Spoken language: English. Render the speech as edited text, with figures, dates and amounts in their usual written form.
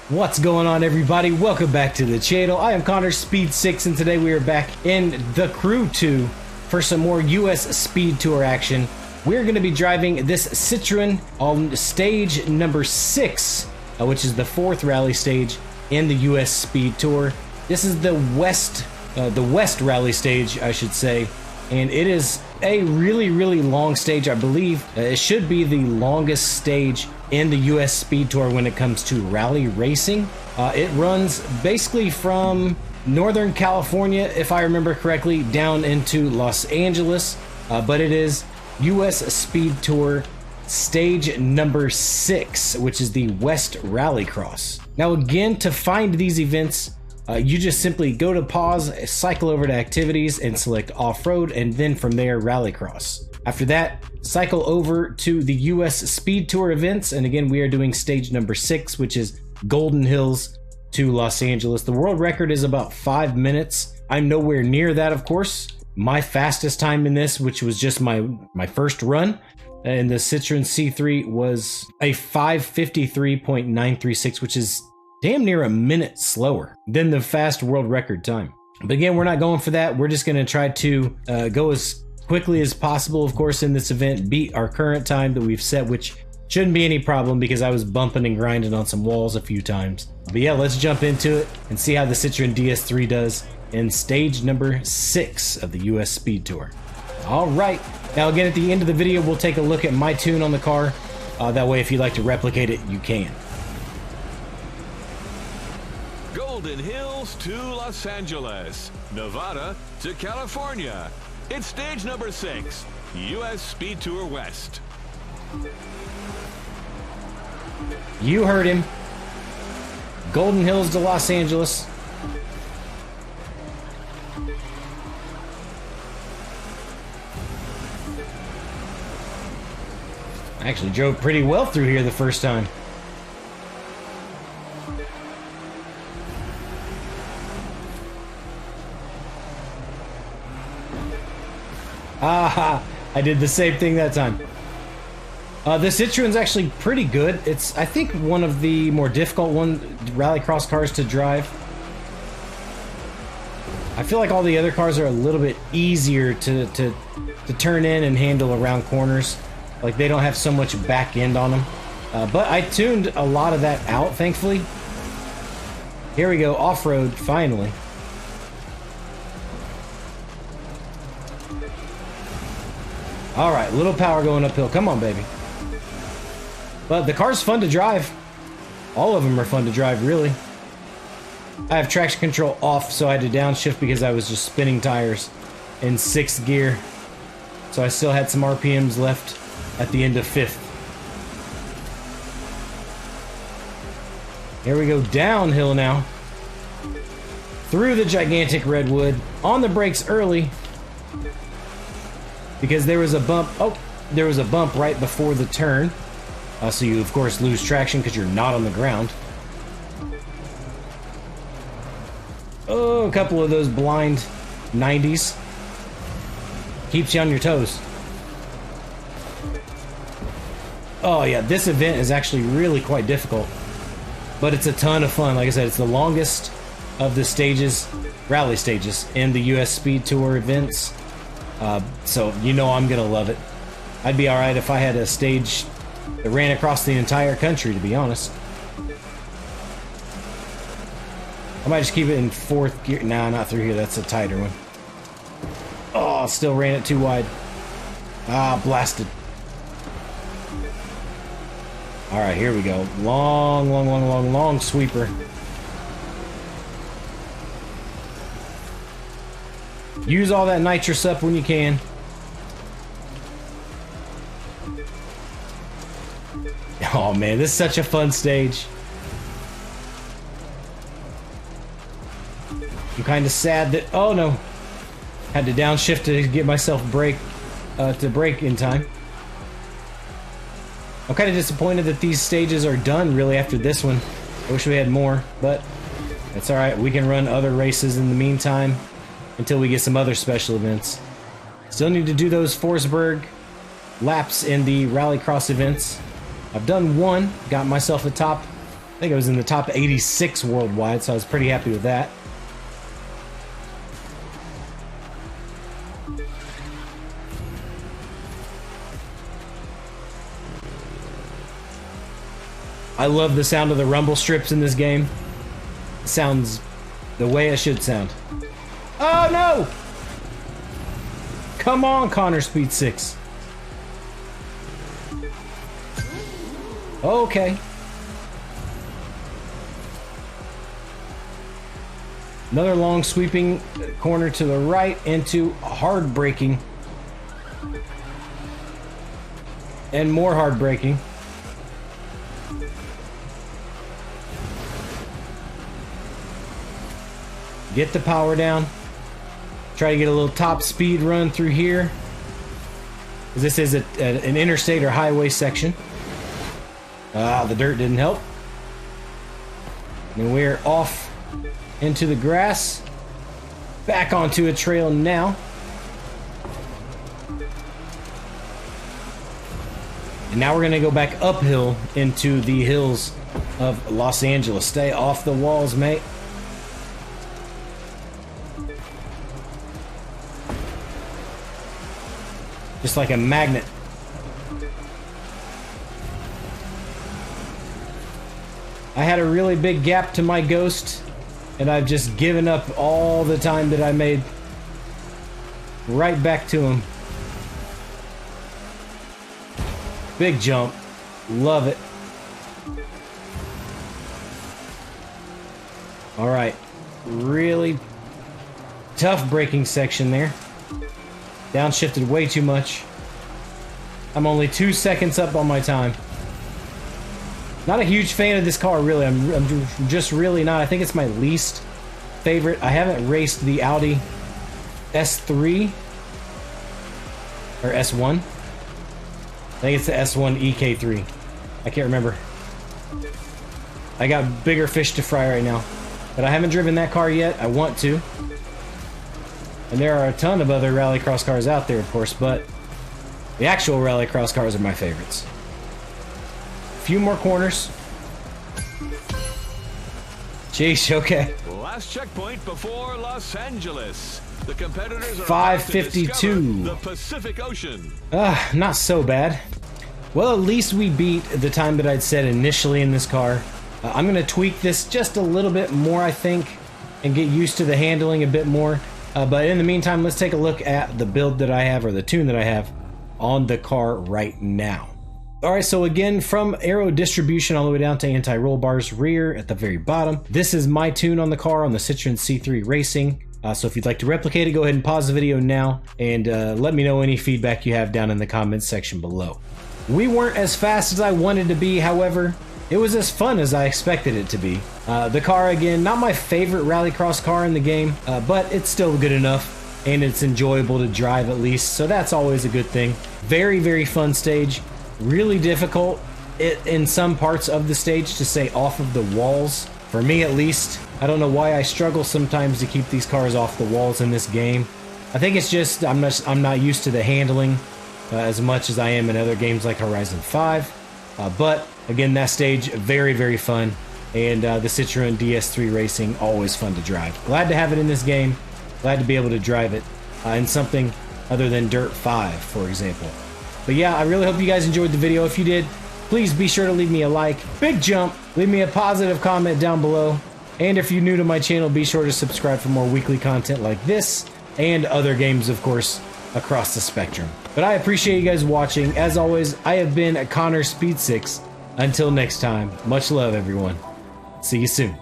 What's going on, everybody? Welcome back to the channel. I am Connor Speed 6, and today we are back in the Crew 2 for some more US Speed Tour action. We're going to be driving this Citroen on stage number 6, which is the 4th rally stage in the US Speed Tour. This is the West rally stage, I should say, and it is a really long stage. I believe it should be the longest stage in the US Speed Tour when it comes to rally racing. It runs basically from Northern California, if I remember correctly, down into Los Angeles, but it is US Speed Tour stage number 6, which is the West Rallycross. Now again, to find these events, you just simply go to pause, cycle over to activities, and select off-road, and then from there rallycross. After that, cycle over to the US Speed Tour events, and again we are doing stage number 6, which is Golden Hills to Los Angeles. The world record is about 5 minutes. I'm nowhere near that, of course. My fastest time in this, which was just my first run in the Citroen C3, was a 5:53.936, which is damn near a minute slower than the fast world record time. But again, we're not going for that. We're just going to try to go as quickly as possible, of course, in this event, beat our current time that we've set, which shouldn't be any problem because I was bumping and grinding on some walls a few times. But yeah, let's jump into it and see how the Citroen DS3 does in stage number 6 of the US Speed Tour. All right, now again at the end of the video we'll take a look at my tune on the car. That way if you'd like to replicate it, you can. Golden Hills to Los Angeles, Nevada to California. It's stage number 6, US Speed Tour West. You heard him. Golden Hills to Los Angeles. I actually drove pretty well through here the first time. Ah, I did the same thing that time. The Citroen's actually pretty good. It's, I think, one of the more difficult rallycross cars to drive. I feel like all the other cars are a little bit easier to turn in and handle around corners. Like, they don't have so much back end on them. But I tuned a lot of that out, thankfully. Here we go, off-road, finally. Alright, little power going uphill. Come on, baby. But the car's fun to drive. All of them are fun to drive, really. I have traction control off, so I had to downshift because I was just spinning tires in 6th gear. So I still had some RPMs left at the end of 5th. Here we go, downhill now. Through the gigantic redwood. On the brakes early. Because there was a bump. Oh, there was a bump right before the turn. So you, of course, lose traction because you're not on the ground. Oh, a couple of those blind 90s. Keeps you on your toes. Oh, yeah, this event is actually really quite difficult. But it's a ton of fun. Like I said, it's the longest of the stages, rally stages, in the US Speed Tour events. So you know I'm gonna love it. I'd be alright if I had a stage that ran across the entire country, to be honest. I might just keep it in 4th gear. Nah, not through here. That's a tighter one. Oh, still ran it too wide. Ah, blasted. Alright, here we go. Long sweeper. Use all that nitrous up when you can. Oh man, this is such a fun stage. I'm kind of sad that, oh no, had to downshift to get myself to brake in time. I'm kind of disappointed that these stages are done really after this one. I wish we had more, but that's alright. We can run other races in the meantime until we get some other special events. Still need to do those Forsberg laps in the rallycross events. I've done one, got myself a top think I was in the top 86 worldwide, so I was pretty happy with that. I love the sound of the rumble strips in this game. It sounds the way it should sound. Oh no! Come on, Connor Speed 6. Okay. Another long sweeping corner to the right into hard braking. And more hard braking. Get the power down. Try to get a little top speed run through here. This is an interstate or highway section. The dirt didn't help. And we're off into the grass. Back onto a trail now. And now we're going to go back uphill into the hills of Los Angeles. Stay off the walls, mate. Just like a magnet. I had a really big gap to my Ghost, and I've just given up all the time that I made. Right back to him. Big jump. Love it. Alright. Really tough braking section there. Downshifted way too much. I'm only 2 seconds up on my time. Not a huge fan of this car, really. I'm just really not. I think it's my least favorite. I haven't raced the Audi S3 or S1. I think it's the S1 EK3. I can't remember. I got bigger fish to fry right now. But I haven't driven that car yet. I want to. And there are a ton of other rallycross cars out there, of course, but the actual rallycross cars are my favorites. A few more corners. Jeez, okay. Last checkpoint before Los Angeles. The competitors are 552. the Pacific Ocean. Not so bad. Well, at least we beat the time that I'd set initially in this car. I'm going to tweak this just a little bit more, I think, and get used to the handling a bit more. But in the meantime, let's take a look at the build that I have, or the tune that I have on the car right now. Alright, so again, from aero distribution all the way down to anti-roll bars, rear at the very bottom. This is my tune on the car on the Citroen C3 Racing. So if you'd like to replicate it, go ahead and pause the video now and let me know any feedback you have down in the comments section below. We weren't as fast as I wanted to be, however, it was as fun as I expected it to be. The car, again, not my favorite rallycross car in the game, but it's still good enough, and it's enjoyable to drive at least, so that's always a good thing. Very, very fun stage. Really difficult in some parts of the stage to stay off of the walls. For me, at least. I don't know why I struggle sometimes to keep these cars off the walls in this game. I think it's just I'm not used to the handling as much as I am in other games like Horizon 5. But again, that stage, very, very fun. And the Citroen DS3 Racing, always fun to drive. Glad to have it in this game. Glad to be able to drive it in something other than Dirt 5, for example. But yeah, I really hope you guys enjoyed the video. If you did, please be sure to leave me a like. Big jump. Leave me a positive comment down below. And if you're new to my channel, be sure to subscribe for more weekly content like this and other games, of course, across the spectrum. But I appreciate you guys watching. As always, I have been Connor Speed 6. Until next time, much love, everyone. See you soon.